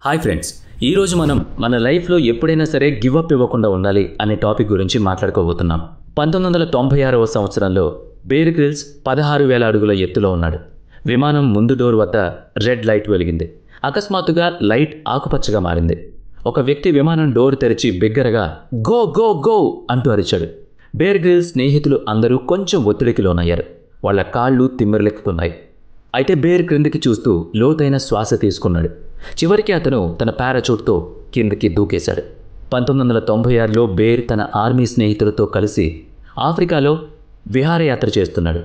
Hi friends, ఈరోజు మనం మన లైఫ్లో ఎప్పుడైనా సరే గివ్ అప్ ఇవ్వకుండా ఉండాలి అనే టాపిక్ గురించి మాట్లాడుకోబోతున్నాం. 1996వ సంవత్సరంలో బేర్ గ్రిల్స్ 16,000 అడుగుల ఎత్తులో ఉన్నాడు. విమానం ముందు డోర్ వద్ద రెడ్ లైట్ వెలిగింది. అకస్మాత్తుగా లైట్ ఆకుపచ్చగా మారింది. ఒక వ్యక్తి విమానం డోర్ తెరిచి బిగ్గరగా గో గో గో అంటూ అరిచాడు. బేర్ గ్రిల్స్ స్నేహితులు అందరూ కొంచెం ఒత్తిడికి లోనయ్యారు. వాళ్ళ కాళ్ళు తిమ్మిరలెక్కుతున్నాయి. అయితే బేర్ క్రిందికి చూస్తూ లోతైన శ్వాస తీసుకున్నాడు. చివరికి అతను తన పారాచూట్తో కిందకి దూకేశాడు. 1996లో బేర్ తన ఆర్మీ స్నేహితులతో కలిసి ఆఫ్రికాలో విహారయాత్ర చేస్తున్నాడు.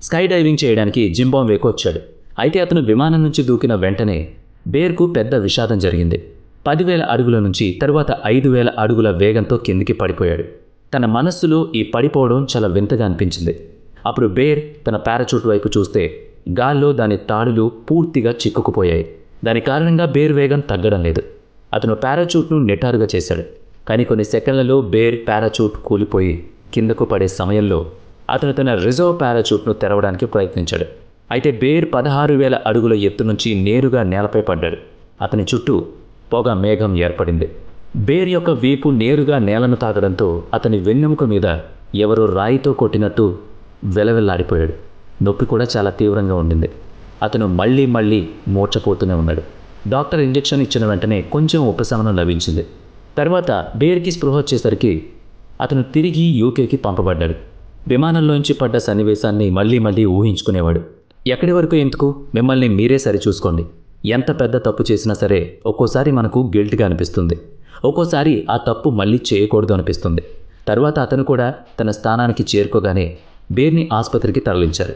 స్కై డైవింగ్ చేయడానికి జింబాబ్వేకు వచ్చాడు. అయితే అతను విమానం నుంచి దూకిన వెంటనే బేర్కు పెద్ద విషాదం జరిగింది. 10,000 అడుగుల నుంచి తరువాత 5,000 అడుగుల వేగంతో కిందికి పడిపోయాడు. తన మనస్సులో ఈ పడిపోవడం చాలా వింతగా అనిపించింది. అప్పుడు బేర్ తన పారాచూట్ వైపు చూస్తే గాల్లో దాని తాడులు పూర్తిగా చిక్కుకుపోయాయి. దాని కారణంగా బేర్ వేగం తగ్గడం లేదు. అతను పారాచూట్ను నిటారుగా చేశాడు. కానీ కొన్ని సెకండ్లలో బేర్ పారాచూట్ కూలిపోయి కిందకు పడే సమయంలో అతను తన రిజర్వ్ పారాచూట్ను తెరవడానికి ప్రయత్నించాడు. అయితే బేర్ 16,000 అడుగుల ఎత్తు నుంచి నేరుగా నేలపై పడ్డాడు. అతని చుట్టూ పొగ మేఘం ఏర్పడింది. బేర్ యొక్క వీపు నేరుగా నేలను తాకడంతో అతని వెన్నెముక మీద ఎవరో రాయితో కొట్టినట్టు వెలవెల్లాడిపోయాడు. నొప్పి కూడా చాలా తీవ్రంగా ఉండింది. అతను మళ్ళీ మూర్ఛపోతూనే ఉన్నాడు. డాక్టర్ ఇంజెక్షన్ ఇచ్చిన వెంటనే కొంచెం ఉపశమనం లభించింది. తర్వాత బేర్కి స్పృహ వచ్చేసరికి అతను తిరిగి యూకేకి పంపబడ్డాడు. విమానంలోంచి పడ్డ సన్నివేశాన్ని మళ్ళీ ఊహించుకునేవాడు. ఎక్కడి వరకు ఎందుకు, మిమ్మల్ని మీరే సరిచూసుకోండి. ఎంత పెద్ద తప్పు చేసినా సరే ఒక్కోసారి మనకు గిల్ట్గా అనిపిస్తుంది. ఒక్కోసారి ఆ తప్పు మళ్ళీ చేయకూడదు అనిపిస్తుంది. తర్వాత అతను కూడా తన స్థానానికి చేరుకోగానే బేర్ని ఆసుపత్రికి తరలించారు.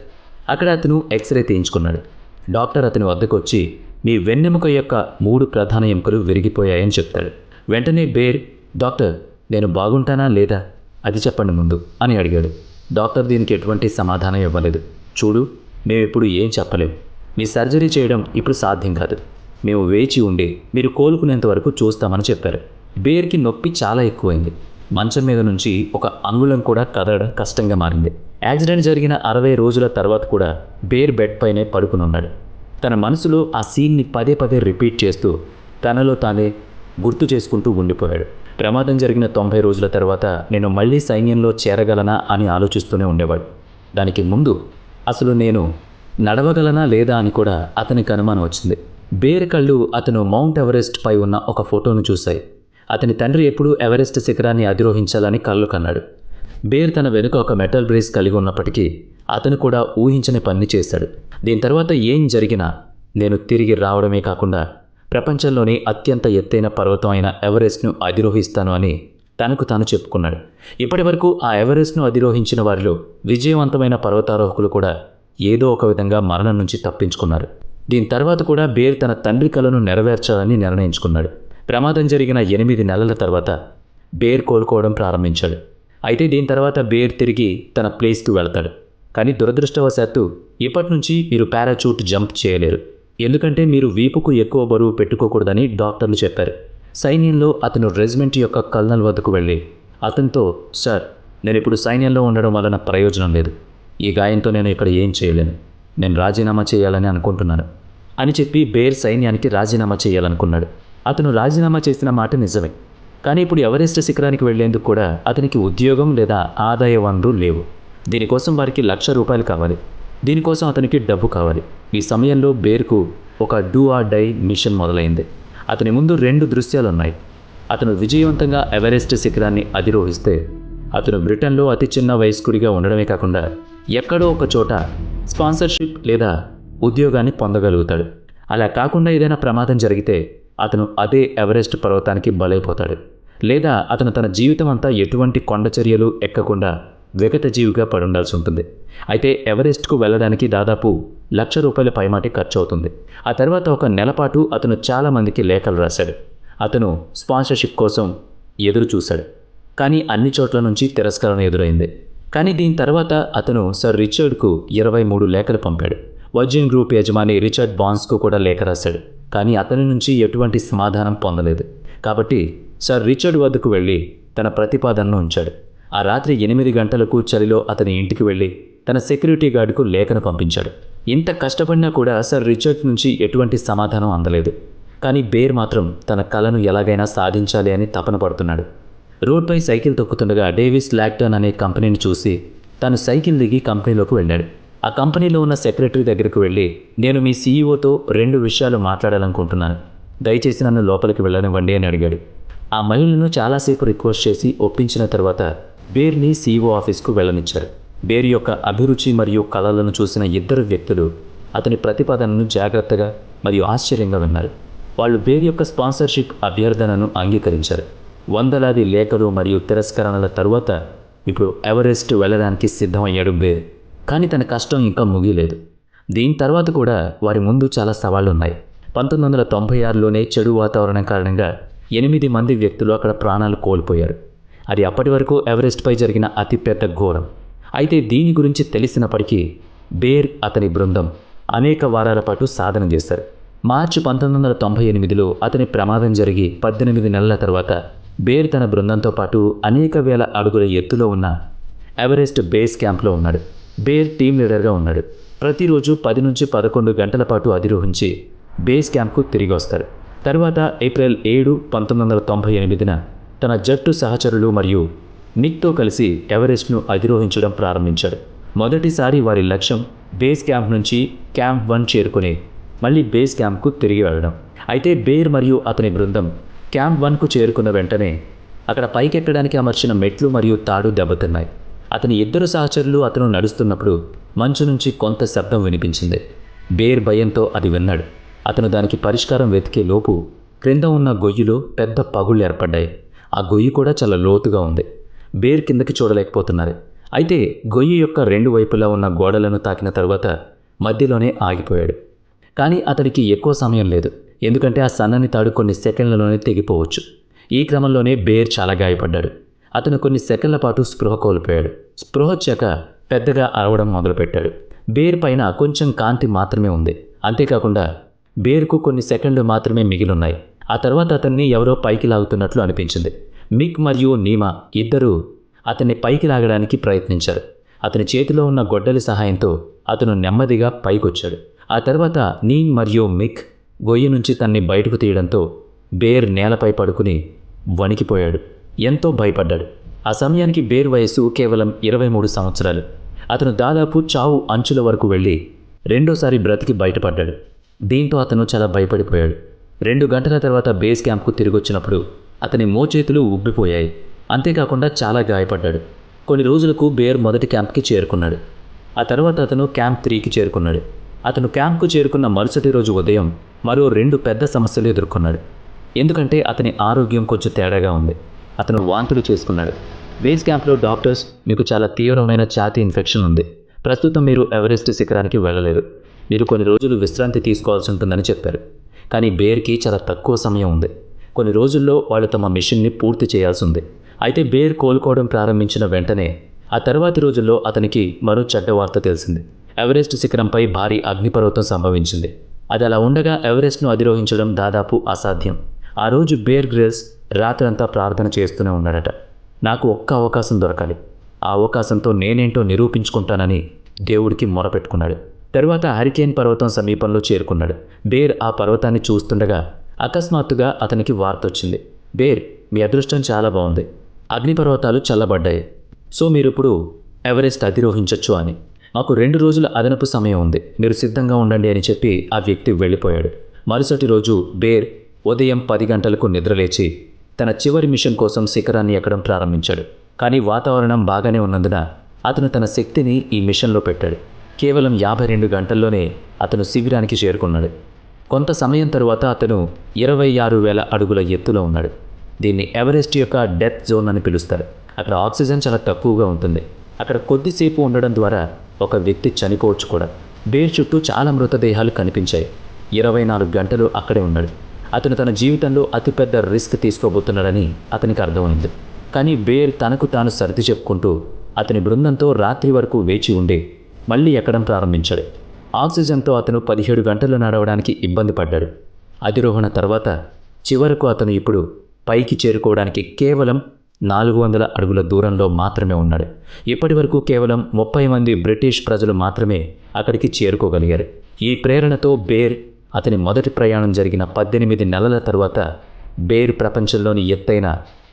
అక్కడ అతను ఎక్స్రే తీయించుకున్నాడు. డాక్టర్ అతని వద్దకు వచ్చి మీ వెన్నెముక యొక్క 3 ప్రధాన ఎముకలు విరిగిపోయాయని చెప్తాడు. వెంటనే బేర్ డాక్టర్ నేను బాగుంటానా లేదా అది చెప్పండి ముందు అని అడిగాడు. డాక్టర్ దీనికి ఎటువంటి సమాధానం ఇవ్వలేదు. చూడు, మేమిప్పుడు ఏం చెప్పలేము. మీ సర్జరీ చేయడం ఇప్పుడు సాధ్యం కాదు. మేము వేచి ఉండి మీరు కోలుకునేంత వరకు చూస్తామని చెప్పారు. బేర్కి నొప్పి చాలా ఎక్కువైంది. మంచం మీద నుంచి ఒక అంగుళం కూడా కదలడం కష్టంగా మారింది. యాక్సిడెంట్ జరిగిన 60 రోజుల తర్వాత కూడా బేర్ బెడ్ పైనే పడుకునున్నాడు. తన మనసులో ఆ సీన్ని పదే రిపీట్ చేస్తూ తనలో తానే గుర్తు చేసుకుంటూ ఉండిపోయాడు. ప్రమాదం జరిగిన 90 రోజుల తర్వాత నేను మళ్ళీ సైన్యంలో చేరగలనా అని ఆలోచిస్తూనే ఉండేవాడు. దానికి ముందు అసలు నేను నడవగలనా లేదా అని కూడా అతనికి అనుమానం వచ్చింది. బేర్ కళ్ళు అతను మౌంట్ ఎవరెస్ట్ పై ఉన్న ఒక ఫోటోను చూశాయి. అతని తండ్రి ఎప్పుడూ ఎవరెస్ట్ శిఖరాన్ని అధిరోహించాలని కళ్ళు కన్నాడు. బేర్ తన వెనుక ఒక మెటల్ బ్రేస్ కలిగి ఉన్నప్పటికీ అతను కూడా ఊహించని పని చేశాడు. దీని తర్వాత ఏం జరిగినా నేను తిరిగి రావడమే కాకుండా ప్రపంచంలోని అత్యంత ఎత్తైన పర్వతం అయిన ఎవరెస్ట్ను అధిరోహిస్తాను అని తనకు తాను చెప్పుకున్నాడు. ఇప్పటి వరకు ఆ ఎవరెస్ట్ను అధిరోహించిన వారిలో విజయవంతమైన పర్వతారోహకులు కూడా ఏదో ఒక విధంగా మరణం నుంచి తప్పించుకున్నారు. దీని తర్వాత కూడా బేర్ తన తండ్రి కలను నెరవేర్చాలని నిర్ణయించుకున్నాడు. ప్రమాదం జరిగిన 8 నెలల తర్వాత బేర్ కోలుకోవడం ప్రారంభించాడు. అయితే దీని తర్వాత బేర్ తిరిగి తన ప్లేస్కి వెళ్తాడు. కానీ దురదృష్టవశాత్తు ఇప్పటి నుంచి మీరు పారాచూట్ జంప్ చేయలేరు. ఎందుకంటే మీరు వీపుకు ఎక్కువ బరువు పెట్టుకోకూడదని డాక్టర్లు చెప్పారు. సైన్యంలో అతను రెజిమెంట్ యొక్క కల్నల్ వద్దకు వెళ్ళి అతనితో సార్, నేను ఇప్పుడు సైన్యంలో ఉండడం వలన ప్రయోజనం లేదు. ఈ గాయంతో నేను ఇక్కడ ఏం చేయలేను. నేను రాజీనామా చేయాలని అనుకుంటున్నాను అని చెప్పి బేర్ సైన్యానికి రాజీనామా చేయాలనుకున్నాడు. అతను రాజీనామా చేసిన మాట నిజమే. కానీ ఇప్పుడు ఎవరెస్ట్ శిఖరానికి వెళ్లేందుకు కూడా అతనికి ఉద్యోగం లేదా ఆదాయ వనరు లేవు. దీనికోసం వారికి ₹1,00,000 కావాలి. దీనికోసం అతనికి డబ్బు కావాలి. ఈ సమయంలో బేర్కు ఒక డూ ఆర్ డై మిషన్ మొదలైంది. అతని ముందు 2 దృశ్యాలున్నాయి. అతను విజయవంతంగా ఎవరెస్ట్ శిఖరాన్ని అధిరోహిస్తే అతను బ్రిటన్లో అతి చిన్న వయస్కుడిగా ఉండడమే కాకుండా ఎక్కడో ఒక చోట స్పాన్సర్షిప్ లేదా ఉద్యోగాన్ని పొందగలుగుతాడు. అలా కాకుండా ఏదైనా ప్రమాదం జరిగితే అతను అదే ఎవరెస్ట్ పర్వతానికి బలైపోతాడు. లేదా అతను తన జీవితం అంతా ఎటువంటి కొండచర్యలు ఎక్కకుండా విగత జీవిగా పడుండాల్సి ఉంటుంది. అయితే ఎవరెస్ట్కు వెళ్ళడానికి దాదాపు ₹1,00,000 పైమాటి ఖర్చు అవుతుంది. ఆ తర్వాత ఒక నెలపాటు అతను చాలామందికి లేఖలు రాశాడు. అతను స్పాన్సర్షిప్ కోసం ఎదురు చూశాడు. కానీ అన్ని చోట్ల నుంచి తిరస్కరణ ఎదురైంది. కానీ దీని తర్వాత అతను సర్ రిచర్డ్కు 23 లేఖలు పంపాడు. వర్జిన్ గ్రూప్ యజమాని రిచర్డ్ బాన్స్కు కూడా లేఖ రాశాడు. కానీ అతని నుంచి ఎటువంటి సమాధానం పొందలేదు. కాబట్టి సర్ రిచర్డ్ వద్దకు వెళ్ళి తన ప్రతిపాదనను ఉంచాడు. ఆ రాత్రి 8 గంటలకు చలిలో అతని ఇంటికి వెళ్ళి తన సెక్యూరిటీ గార్డుకు లేఖను పంపించాడు. ఇంత కష్టపడినా కూడా సర్ రిచర్డ్ నుంచి ఎటువంటి సమాధానం అందలేదు. కానీ బేర్ మాత్రం తన కలను ఎలాగైనా సాధించాలి అని తపన పడుతున్నాడు. రోడ్పై సైకిల్ తొక్కుతుండగా డేవిస్ లాక్టన్ అనే కంపెనీని చూసి తను సైకిల్ దిగి కంపెనీలోకి వెళ్ళాడు. ఆ కంపెనీలో ఉన్న సెక్రటరీ దగ్గరకు వెళ్ళి, నేను మీ సీఈఓతో 2 విషయాలు మాట్లాడాలనుకుంటున్నాను, దయచేసి నన్ను లోపలికి వెళ్ళనివ్వండి అని అడిగాడు. ఆ మహిళను చాలాసేపు రిక్వెస్ట్ చేసి ఒప్పించిన తర్వాత బేర్ని సీఈఓ ఆఫీస్కు వెళ్ళనిచ్చారు. బేర్ యొక్క అభిరుచి మరియు కళలను చూసిన 2 వ్యక్తులు అతని ప్రతిపాదనను జాగ్రత్తగా మరియు ఆశ్చర్యంగా విన్నారు. వాళ్ళు బేర్ యొక్క స్పాన్సర్షిప్ అభ్యర్థనను అంగీకరించారు. వందలాది లేఖలు మరియు తిరస్కరణల తరువాత ఇప్పుడు ఎవరెస్ట్ వెళ్ళడానికి సిద్ధమయ్యాడు బేర్. కానీ తన కష్టం ఇంకా ముగియలేదు. దీని తర్వాత కూడా వారి ముందు చాలా సవాళ్లు ఉన్నాయి. 1996లోనే చెడు వాతావరణం కారణంగా 8 మంది వ్యక్తులు అక్కడ ప్రాణాలు కోల్పోయారు. అది అప్పటి వరకు ఎవరెస్ట్పై జరిగిన అతిపెద్ద ఘోరం. అయితే దీని గురించి తెలిసినప్పటికీ బేర్ అతని బృందం అనేక వారాల పాటు సాధన చేశారు. మార్చి 1998లో అతని ప్రమాదం జరిగి 18 నెలల తర్వాత బేర్ తన బృందంతో పాటు అనేక వేల అడుగుల ఎత్తులో ఉన్న ఎవరెస్ట్ బేస్ క్యాంప్లో ఉన్నాడు. బేర్ టీం లీడర్గా ఉన్నాడు. ప్రతిరోజు 10 నుంచి 11 గంటల పాటు అధిరోహించి బేస్ క్యాంప్కు తిరిగి వస్తారు. తర్వాత ఏప్రిల్ 7, 1998న తన జట్టు సహచరులు మరియు నిక్తో కలిసి ఎవరెస్ట్ను అధిరోహించడం ప్రారంభించాడు. మొదటిసారి వారి లక్ష్యం బేస్ క్యాంప్ నుంచి క్యాంప్ 1 చేరుకుని మళ్ళీ బేస్ క్యాంప్కు తిరిగి వెళ్ళడం. అయితే బేర్ మరియు అతని బృందం క్యాంప్ 1కు చేరుకున్న వెంటనే అక్కడ పైకెక్కడానికి అమర్చిన మెట్లు మరియు తాడు దెబ్బతిన్నాయి. అతని 2 సహచరులు అతను నడుస్తున్నప్పుడు మంచు నుంచి కొంత శబ్దం వినిపించింది. బేర్ భయంతో అది విన్నాడు. అతను దానికి పరిష్కారం వెతికే లోపు క్రింద ఉన్న గొయ్యిలో పెద్ద పగుళ్ళు ఏర్పడ్డాయి. ఆ గొయ్యి కూడా చాలా లోతుగా ఉంది. బేర్ కిందకి చూడలేకపోతున్నారు. అయితే గొయ్యి యొక్క 2 వైపులా ఉన్న గోడలను తాకిన తర్వాత మధ్యలోనే ఆగిపోయాడు. కానీ అతనికి ఎక్కువ సమయం లేదు, ఎందుకంటే ఆ సన్నని తాడు కొన్ని సెకండ్లలోనే తెగిపోవచ్చు. ఈ క్రమంలోనే బేర్ చాలా గాయపడ్డాడు. అతను కొన్ని సెకండ్ల పాటు స్పృహ కోల్పోయాడు. స్పృహ వచ్చాక పెద్దగా అరవడం మొదలుపెట్టాడు. బేర్ పైన కొంచెం కాంతి మాత్రమే ఉంది. అంతేకాకుండా బేర్కు కొన్ని సెకండ్లు మాత్రమే మిగిలిన్నాయి. ఆ తర్వాత అతన్ని ఎవరో పైకి లాగుతున్నట్లు అనిపించింది. మిక్ మరియు నీమా ఇద్దరూ అతన్ని పైకి లాగడానికి ప్రయత్నించారు. అతని చేతిలో ఉన్న గొడ్డలి సహాయంతో అతను నెమ్మదిగా పైకొచ్చాడు. ఆ తర్వాత నీమ్ మరియు మిక్ గొయ్యి నుంచి తన్ని బయటకు తీయడంతో బేర్ నేలపై పడుకుని వణికిపోయాడు. ఎంతో భయపడ్డాడు. ఆ సమయానికి బేర్ వయస్సు కేవలం 23 సంవత్సరాలు. అతను దాదాపు చావు అంచుల వరకు వెళ్ళి రెండోసారి బ్రతికి బయటపడ్డాడు. దీంతో అతను చాలా భయపడిపోయాడు. 2 గంటల తర్వాత బేస్ క్యాంప్కు తిరిగొచ్చినప్పుడు అతని మోచేతులు ఉబ్బిపోయాయి. అంతేకాకుండా చాలా గాయపడ్డాడు. కొన్ని రోజులకు బేర్ మొదటి క్యాంప్కి చేరుకున్నాడు. ఆ తర్వాత అతను క్యాంప్ 3కి చేరుకున్నాడు. అతను క్యాంప్కు చేరుకున్న మరుసటి రోజు ఉదయం మరో 2 పెద్ద సమస్యలు ఎదుర్కొన్నాడు. ఎందుకంటే అతని ఆరోగ్యం కొంచెం తేడాగా ఉంది. అతను వాంతులు చేసుకున్నాడు. బేస్ క్యాంప్లో డాక్టర్స్, మీకు చాలా తీవ్రమైన ఛాతీ ఇన్ఫెక్షన్ ఉంది, ప్రస్తుతం మీరు ఎవరెస్ట్ శిఖరానికి వెళ్ళలేరు, మీరు కొన్ని రోజులు విశ్రాంతి తీసుకోవాల్సి ఉంటుందని చెప్పారు. కానీ బేర్కి చాలా తక్కువ సమయం ఉంది. కొన్ని రోజుల్లో వాళ్ళు తమ మిషన్ని పూర్తి చేయాల్సి ఉంది. అయితే బేర్ కోలుకోవడం ప్రారంభించిన వెంటనే ఆ తర్వాతి రోజుల్లో అతనికి మరో చెడ్డ వార్త తెలిసింది. ఎవరెస్ట్ శిఖరంపై భారీ అగ్నిపర్వతం సంభవించింది. అది అలా ఉండగా ఎవరెస్ట్ను అధిరోహించడం దాదాపు అసాధ్యం. ఆ రోజు బేర్ గ్రిల్స్ రాత్రంతా ప్రార్థన చేస్తూనే ఉన్నాడట. నాకు ఒక్క అవకాశం దొరకాలి, ఆ అవకాశంతో నేనేంటో నిరూపించుకుంటానని దేవుడికి మొరపెట్టుకున్నాడు. తరువాత హరికేన్ పర్వతం సమీపంలో చేరుకున్నాడు. బేర్ ఆ పర్వతాన్ని చూస్తుండగా అకస్మాత్తుగా అతనికి వార్త వచ్చింది. బేర్, మీ అదృష్టం చాలా బాగుంది, అగ్నిపర్వతాలు చల్లబడ్డాయి, సో మీరిప్పుడు ఎవరెస్ట్ అధిరోహించొచ్చు అని. మాకు 2 రోజుల అదనపు సమయం ఉంది, మీరు సిద్ధంగా ఉండండి అని చెప్పి ఆ వ్యక్తి వెళ్ళిపోయాడు. మరుసటి రోజు బేర్ ఉదయం 10 గంటలకు నిద్రలేచి తన చివరి మిషన్ కోసం శిఖరాన్ని ఎక్కడం ప్రారంభించాడు. కానీ వాతావరణం బాగానే ఉన్నందున అతను తన శక్తిని ఈ మిషన్లో పెట్టాడు. కేవలం 52 గంటల్లోనే అతను శిబిరానికి చేరుకున్నాడు. కొంత సమయం తరువాత అతను 26,000 అడుగుల ఎత్తులో ఉన్నాడు. దీన్ని ఎవరెస్ట్ యొక్క డెత్ జోన్ అని పిలుస్తారు. అక్కడ ఆక్సిజన్ చాలా తక్కువగా ఉంటుంది. అక్కడ కొద్దిసేపు ఉండడం ద్వారా ఒక వ్యక్తి చనిపోవచ్చు కూడా. బేర్ చుట్టూ చాలా మృతదేహాలు కనిపించాయి. 24 గంటలు అక్కడే ఉన్నాడు. అతను తన జీవితంలో అతిపెద్ద రిస్క్ తీసుకోబోతున్నాడని అతనికి అర్థమైంది. కానీ బేర్ తనకు తాను సర్ది చెప్పుకుంటూ అతని బృందంతో రాత్రి వరకు వేచి ఉండి మళ్ళీ ఎక్కడం ప్రారంభించాడు. ఆక్సిజన్తో అతను 17 గంటలు నడవడానికి ఇబ్బంది పడ్డాడు. అధిరోహణ తర్వాత చివరకు అతను ఇప్పుడు పైకి చేరుకోవడానికి కేవలం 400 అడుగుల దూరంలో మాత్రమే ఉన్నాడు. ఇప్పటి వరకు కేవలం 30 మంది బ్రిటిష్ ప్రజలు మాత్రమే అక్కడికి చేరుకోగలిగారు. ఈ ప్రేరణతో బేర్ అతని మొదటి ప్రయాణం జరిగిన 18 నెలల తరువాత బేర్ ప్రపంచంలోని ఎత్తైన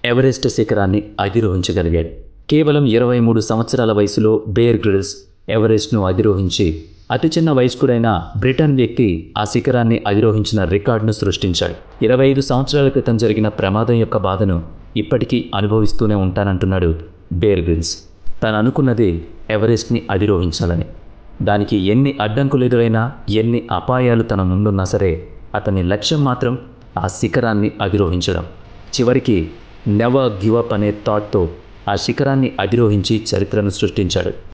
ఎవరెస్ట్ శిఖరాన్ని అధిరోహించగలిగాడు. కేవలం 23 సంవత్సరాల వయసులో బేర్ గ్రిల్స్ ఎవరెస్ట్ను అధిరోహించి అతి చిన్న వయస్కుడైన బ్రిటన్ వ్యక్తి ఆ శిఖరాన్ని అధిరోహించిన రికార్డును సృష్టించాడు. 25 సంవత్సరాల క్రితం జరిగిన ప్రమాదం యొక్క బాధను ఇప్పటికీ అనుభవిస్తూనే ఉంటానంటున్నాడు బేర్ గ్రిల్స్. తను అనుకున్నది ఎవరెస్ట్ని అధిరోహించాలని. దానికి ఎన్ని అడ్డంకులు ఎదురైనా, ఎన్ని అపాయాలు తన ముందున్నా సరే అతని లక్ష్యం మాత్రం ఆ శిఖరాన్ని అధిరోహించడం. చివరికి నెవర్ గివ్ అప్ అనే థాట్తో ఆ శిఖరాన్ని అధిరోహించి చరిత్రను సృష్టించాడు.